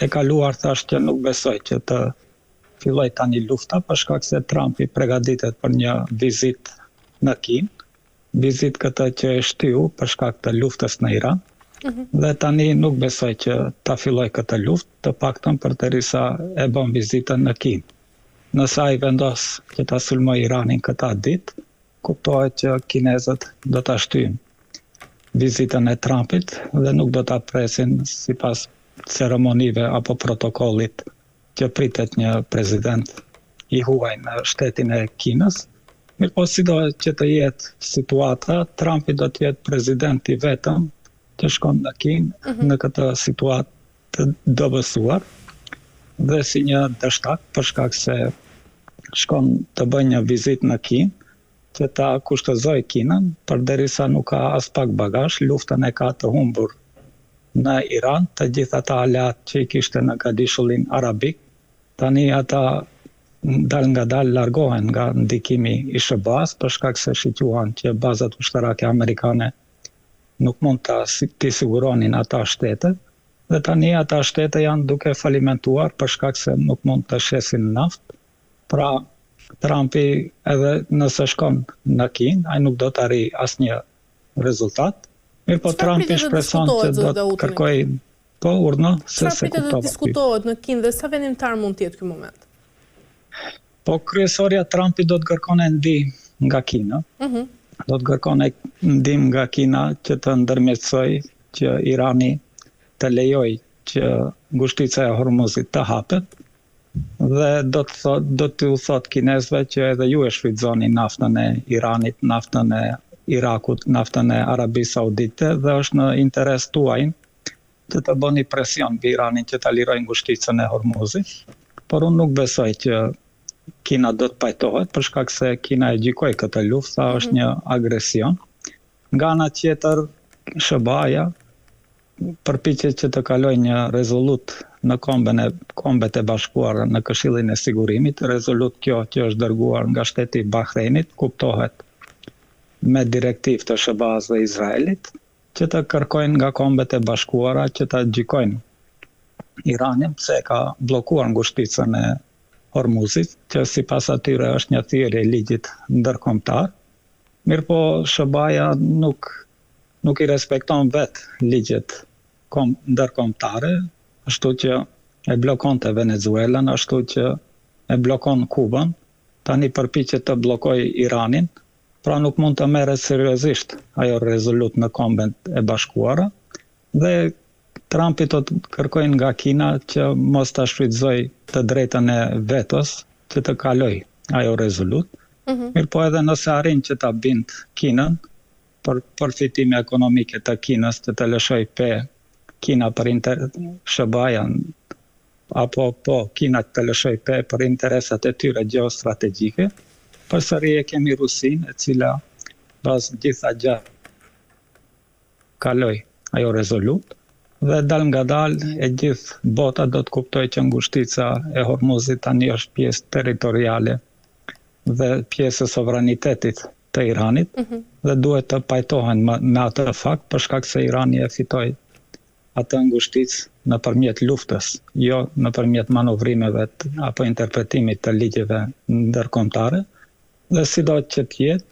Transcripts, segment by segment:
e kaluar thash që nuk besoj që të filloj tani lufta, për shkak se Trumpi përgatitet për një vizitë në Kinë, vizitë këtë që e shtyu për shkak të luftës në Iran. Dhe tani nuk besoj që ta filloj këtë luftë, të paktën përderisa e bën vizitën në Kinë. Nëse ai vendos që ta sulmoj Iranin këtë ditë, kuptohet që kinezët do ta shtyjnë vizitën e Trumpit dhe nuk do ta presin sipas ceremonive apo protokollit që pritet një prezident i huaj në shtetin e Kinës. Mirë po sido që të jetë situata, Trumpi do të jetë prezident i vetëm që shkon në Kinë në këtë situatë të dobësuar dhe si një dështak për shkak se shkon të bëjë një vizitë në Kinë që ta kushtozoj Kinën, përderisa nuk ka as pak bagazh, luftën e ka të humbur në Iran, të gjithë ata aleat që i kishte në gadishullin arabik, tani ata dal nga dal largohen nga ndikimi i SBA-s për shkak se shqetësuan që bazat ushtarake amerikane nuk mund t'i siguronin ata shtete, dhe tani ata shtete janë duke falimentuar për shkak se nuk mund të shesin naftë. Pra Trumpi edhe nëse shkon në Kinë, ai nuk do të arrijë asnjë rezultat. Mirë po Trumpi shpreson që do të kërkojë se pritet të diskutohet në Kinë dhe sa vendimtar mund të jetë ky moment? Po kryesorja Trumpi do të kërkonte ndihmë nga Kina. Do të kërkonte ndihmë nga Kina që të ndërmjetësoj që Irani të lejojë që ngushtica e Hormuzit të hapet dhe do t'u thot kinezëve që edhe ju e shfrytëzoni naftën e Iranit, naftën e Irakut, naftën e Arabisë Saudite dhe është në interes tuaj të bëni presion mbi Iranin që ta lirojë ngushticën e Hormuzit, por unë nuk besoj që Kina do të pajtohet për shkak se Kina e gjykoi këtë luftë sa është një agresion. Nga ana tjetër, SBA-ja përpiqet që të kalojë një rezolut në Kombet e Bashkuara në Këshillin e Sigurimit, rezolut kjo që është dërguar nga shteti i Bahreinit, kuptohet me direktivë të SBA-s dhe Izraelit, që të kërkojnë nga Kombet e Bashkuara që ta gjykojnë Iranin pse ka bllokuar ngushticën e Hormuzit, që sipas atyre është një thirrje e ligjit ndërkombëtar. Mirë po SBA-ja nuk i respekton vetë ligjet ndërkombëtare, ashtu që e bllokonte Venezuelën, ashtu që e bllokon Kubën, tani përpiqet të bllokojë Iranin. Pra nuk mund të merret seriozisht ajo rezolut në Kombet e Bashkuara dhe Trumpi do të kërkojnë nga Kina që mos ta shfrytëzoj të drejtën e vetos që të kaloj ajo rezolut. Mirë po edhe nëse arrin që ta bind Kinën për përfitime ekonomike të Kinës të lëshoj pe Kina për SBA-ja apo Kina të lëshoj pe për interesat e tyre gjeostrategjike. Përsëri e kemi Rusinë, e cila pas gjitha gjatë kaloi ajo rezolut dhe dal nga dal e gjithë bota do të kuptojë që ngushtica e Hormuzit tani është pjesë territoriale dhe pjesë e sovranitetit të Iranit dhe duhet të pajtohen me atë fakt për shkak se Irani e fitoi atë ngushticë nëpërmjet luftës, jo nëpërmjet manovrimeve apo interpretimit të ligjeve ndërkombëtare. Dhe sido që të jetë,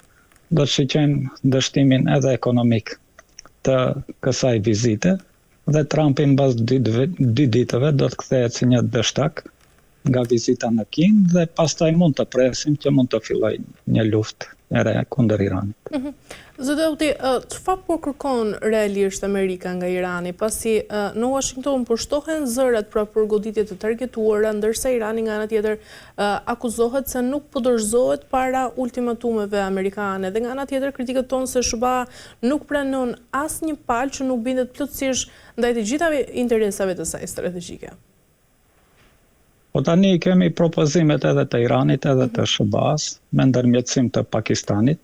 do të shiqojmë dështimin edhe ekonomik të kësaj vizite dhe Trumpi mbas 2 ditëve do të kthehet si një dështak nga vizita në Kinë dhe pastaj mund të presim që mund të fillojë një luftë e re kundër Iranit. Zoteuti, çfarë po kërkon realisht Amerika nga Irani, pasi në Washington po shtohen zërat pra për goditje të targetuara, ndërsa Irani nga ana tjetër akuzohet se nuk po dorëzohet para ultimatumeve amerikane dhe nga ana tjetër kritikët tonë se SBA nuk pranon asnjë palë që nuk bindet plotësisht ndaj të gjitha interesave të saj strategjike. Po tani kemi propozimet edhe të Iranit edhe të SBA-s me ndërmjetësim të Pakistanit.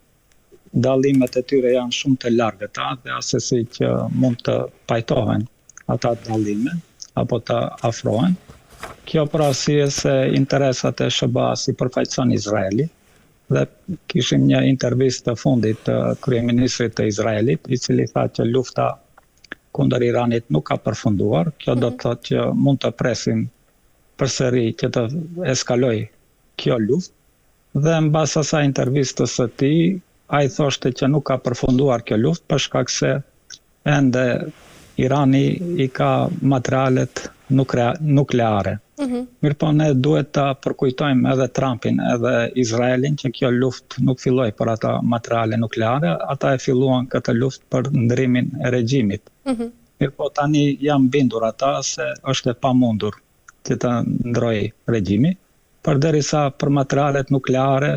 Dallimet e tyre janë shumë të largëta dhe asesi që mund të pajtohen ata dallime apo të afrohen. Kjo për arsye se interesat e SBA-s i përfaqëson Izraeli dhe kishim një intervistë të fundit të kryeministrit të Izraelit, i cili tha që lufta kundër Iranit nuk ka përfunduar. Kjo do të thotë që mund të presim përsëri që të eskaloj kjo luftë. Dhe mbas asaj intervistës së tij, ai thoshte që nuk ka përfunduar kjo luftë për shkak se ende Irani i ka materialet nukleare. Mirëpo ne duhet ta përkujtojmë edhe Trumpin edhe Izraelin që kjo luftë nuk filloi për ata materiale nukleare, ata e filluan këtë luftë për ndrimin e regjimit. Mirëpo tani jam bindur ata se është e pamundur që të ndrojë regjimi, përderisa për materialet nukleare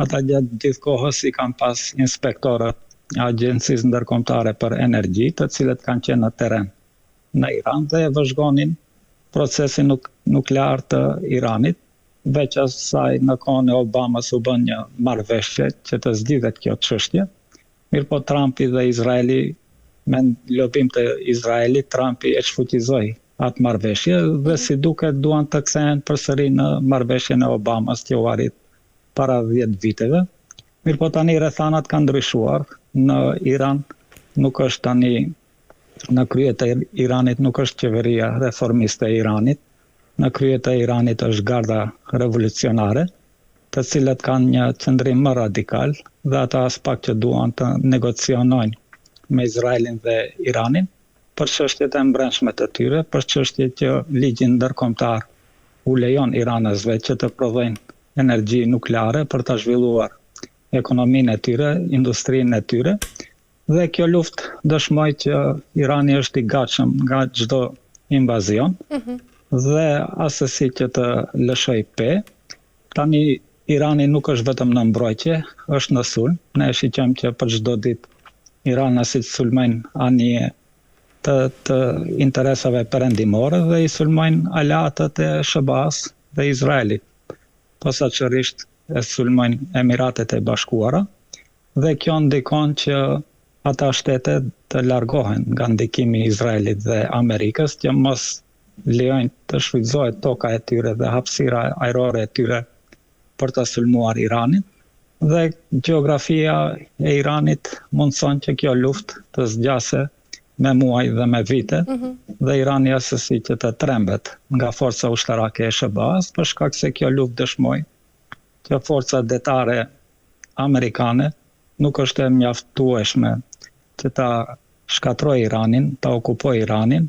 ata gjatë gjithë kohës i kanë pas inspektorët e Agjencisë Ndërkombëtare për Energji, të cilët kanë qenë në terren në Iran dhe vëzhgonin procesin nuklear të Iranit, veç asaj në kohën e Obamas u bën një marrëveshje që të zgjidhet kjo çështje. Mirëpo Trumpi dhe Izraeli, me lobim të Izraelit, Trumpi e shfuqizoi atë marrëveshje dhe si duket duan të kthehen përsëri në marrëveshjen e Obamas që u arrit para 10 viteve. Mirëpo tani rrethanat kanë ndryshuar. Në Iran nuk është tani në krye të Iranit nuk është qeveria reformiste e Iranit, në krye të Iranit është garda revolucionare, të cilët kanë një qëndrim më radikal dhe ata as pak që duan të negocionojnë me Izraelin dhe Iranin për çështjet e brendshme të tyre, për çështjet që ligji ndërkombëtar u lejon Iranësve që të prodhojnë energji nukleare për të zhvilluar ekonominë e tyre, industrinë e tyre. Dhe kjo luftë dëshmoi që Irani është i gatshëm nga çdo invazion dhe asesi që të lëshoj pe. Tani Irani nuk është vetëm në mbrojtje, është në sulm. Ne shiqojmë që për çdo ditë iranasit sulmojnë anije të interesave perëndimore dhe i sulmojnë aleatët e SBA-s dhe Izraelit. Posaçërisht e sulmojnë Emiratet e Bashkuara dhe kjo ndikon që ata shtete të largohen nga ndikimi i Izraelit dhe Amerikës, që mos lejojnë të shfrytëzohet toka e tyre dhe hapësira ajrore e tyre për të sulmuar Iranin. Dhe gjeografia e Iranit mundson që kjo luftë të zgjase me muaj dhe me vite, dhe Irani asesi që të trembet nga forca ushtarake e SBA-s, për shkak se kjo luftë dëshmoi që forca detare amerikane nuk është e mjaftueshme që ta shkatrojë Iranin, ta okupojë Iranin.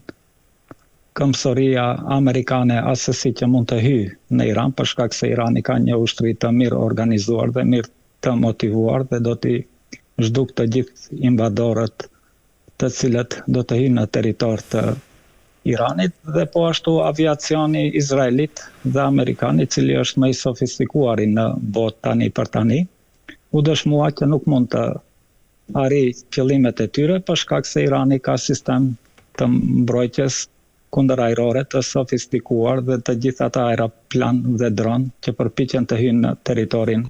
Këmbësoria amerikane asesi që mund të hyjë në Iran, për shkak se Irani ka një ushtri të mirë organizuar dhe mirë të motivuar dhe do t'i zhduk të gjithë invadorët të cilët do të hyjnë në territor të Iranit, dhe po ashtu aviacioni izraelit dhe amerikan, i cili është më i sofistikuari në botë tani për tani, u dëshmua që nuk mund të arrijë qëllimet e tyre për shkak se Irani ka sistem të mbrojtjes kundërajrore të sofistikuar dhe të gjithë ata aeroplan dhe dron që përpiqen të hyjnë në territorin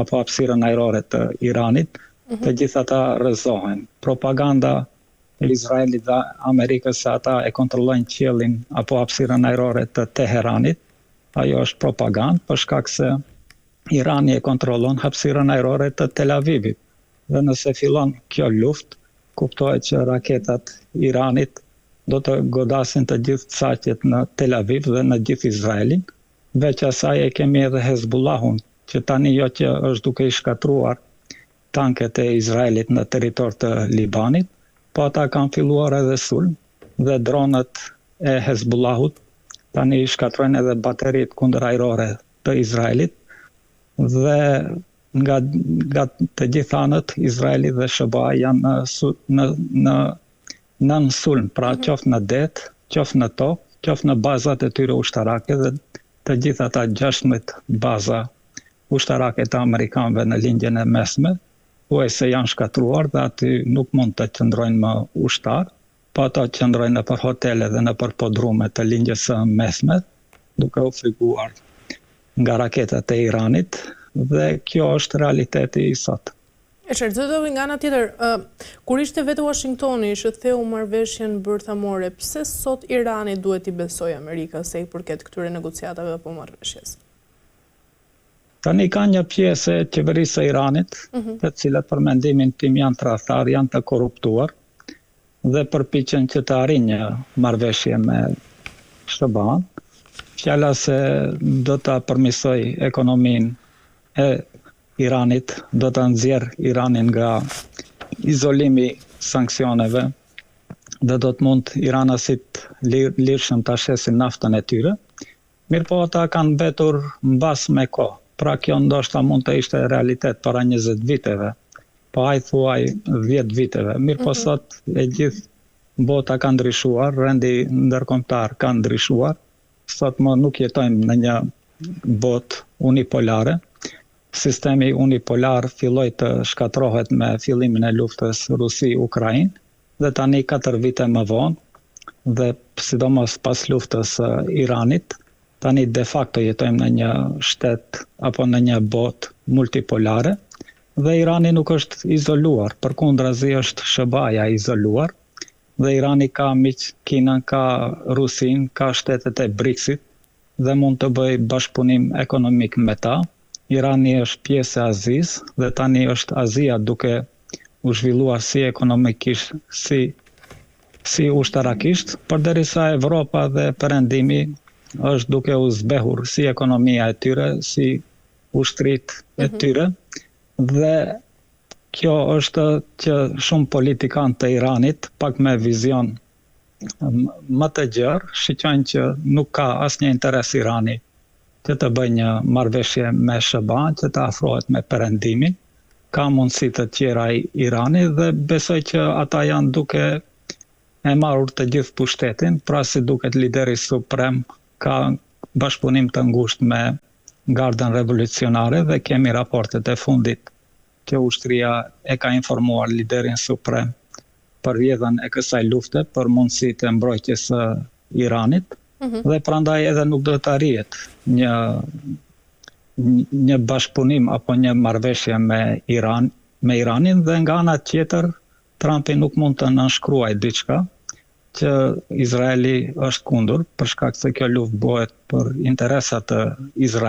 apo hapësirën ajrore të Iranit, të gjithë ata rrëzohen. Propaganda e Izraelit dhe Amerikës se ata e kontrollojnë qiellin apo hapësirën ajrore të Teheranit, ajo është propagandë për shkak se Irani e kontrollon hapësirën ajrore të Tel Avivit. Dhe nëse fillon kjo luftë, kuptohet që raketat Iranit do të godasin të gjithë saqet në Tel Aviv dhe në gjithë Izraelin. Veç asaj e kemi edhe Hezbollahun, që tani jo që është duke i shkatruar tanket e Izraelit në territor të Libanit, po ata kanë filluar edhe sulm dhe dronët e Hezbollahut tani shkatrojnë edhe bateritë kundërajrore të Izraelit dhe nga të gjithë anët Izraeli dhe SBA janë në sulm, pra qoftë në det, qoftë në tokë, qoftë në bazat e tyre ushtarake dhe të gjithë ata 16 baza ushtarake të amerikanëve në lindjen e mesme, se janë shkatruar dhe aty nuk mund të qëndrojnë më ushtar, po ato qëndrojnë nëpër hotele dhe nëpër podrume të lindjes së mesme, duke u frikuar nga raketat e Iranit, dhe kjo është realiteti i sot. E shërtëtëve nga ana tjetër, kur ishte vetë Washingtoni që theu marrëveshjen bërthamore, pse sot Irani duhet i besojë Amerikës se i përket këtyre negociatave apo marrëveshjes? Tani ka një pjesë e qeverisë së Iranit, të cilët për mendimin tim janë tradhtar, janë të korruptuar, dhe përpiqen që të arrijë një marrëveshje me SBA-n. Fjala se do ta përmirësoj ekonominë e Iranit, do ta nxjerr Iranin nga izolimi sanksioneve dhe do të mund iranasit lirshëm ta shesin naftën e tyre. Mirë po ata kanë mbetur mbas me kohë. Pra kjo ndoshta mund të ishte realitet para 20 viteve, po ai thuaj 10 viteve. Mirë po sot e gjithë bota ka ndryshuar, rendi ndërkombëtar ka ndryshuar. Sot më nuk jetojmë në një botë unipolare. Sistemi unipolar filloi të shkatrohet me fillimin e luftës Rusi-Ukrainë dhe tani 4 vite më vonë dhe sidomos pas luftës së Iranit, tani de facto jetojmë në një shtet apo në një botë multipolare dhe Irani nuk është izoluar, përkundrazi është SBA-ja izoluar dhe Irani ka miq Kinën, ka Rusin, ka shtetet e BRICS-it dhe mund të bëj bashkëpunim ekonomik me ta. Irani është pjesë e Azisë dhe tani është Azia duke u zhvilluar si ekonomikisht, si ushtarakisht, përderisa Evropa dhe perëndimi është duke u zbehur si ekonomia e tyre, si ushtrit e tyre dhe kjo është që shumë politikanë të Iranit, pak me vizion më të gjerë, shqyqojnë që nuk ka asnjë interes Irani që të bëjë një marrëveshje me SBA, që të afrohet me perëndimin. Ka mundësi të tjera Irani dhe besoj që ata janë duke e marrur të gjithë pushtetin, pra si duket lideri suprem ka bashkëpunim të ngushtë me Gardën Revolucionare dhe kemi raportet e fundit që ushtria e ka informuar liderin suprem për rrjedhën e kësaj lufte, për mundësitë e mbrojtjes së Iranit. Dhe prandaj edhe nuk do të arrihet një bashkëpunim apo një marrëveshje me Iranin dhe nga ana tjetër Trumpi nuk mund të nënshkruajë diçka që Izraeli është kundër për shkak se kjo luftë bëhet për interesat e Izraelit.